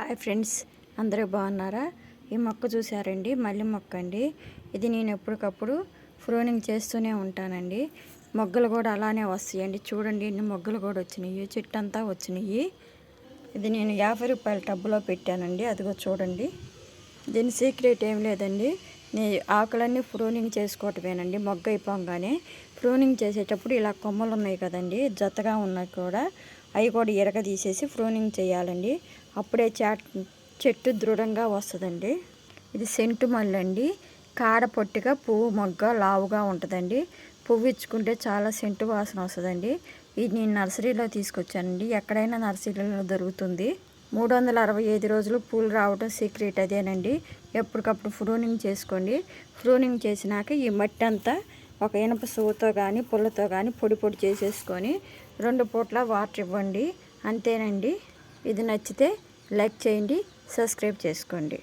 Hi friends, అందరూ బాగున్నారా? ఈ మొక్క చూసారండి, మల్లె మొక్క అండి. ఇది నేను ఎప్పటికప్పుడు ప్రూనింగ్ చేస్తూనే ఉంటానండి. మొగ్గలు కూడా అలానే వస్తాయండి. చూడండి, ఇన్ని మొగ్గలు కూడా వచ్చినాయి, చెట్టు అంతా వచ్చినాయి. ఇది నేను 50 రూపాయల టబ్బులో పెట్టానండి. అదిగో చూడండి. దీని సీక్రెట్ ఏం లేదండి, ఆకులన్నీ ప్రూనింగ్ చేసుకోవటమేనండి. మొగ్గ అయిపోగానే ప్రూనింగ్ చేసేటప్పుడు ఇలా కొమ్మలు ఉన్నాయి కదండి, జతగా ఉన్నాయి కూడా, అవి కూడా తీసేసి ప్రూనింగ్ చేయాలండి. అప్పుడే చెట్టు దృఢంగా వస్తుందండి. ఇది సెంటు మల్లె అండి. కాడ పొట్టిగా, పువ్వు మొగ్గ లావుగా ఉంటుందండి. పువ్వు ఇచ్చుకుంటే చాలా సెంటు వాసన వస్తుందండి. ఇది నేను నర్సరీలో తీసుకొచ్చానండి. ఎక్కడైనా నర్సరీలో దొరుకుతుంది. 365 రోజులు పూలు రావడం సీక్రెట్ అదేనండి. ఎప్పటికప్పుడు ప్రూనింగ్ చేసుకోండి. ప్రూనింగ్ చేసినాక ఈ మట్టి అంతా ఒక ఇనప సువ్వుతో కానీ పుల్లతో కానీ పొడి పొడి చేసేసుకొని 2 పూట్ల వాటర్ ఇవ్వండి. అంతేనండి. ఇది నచ్చితే లైక్ చేయండి, సబ్స్క్రైబ్ చేసుకోండి.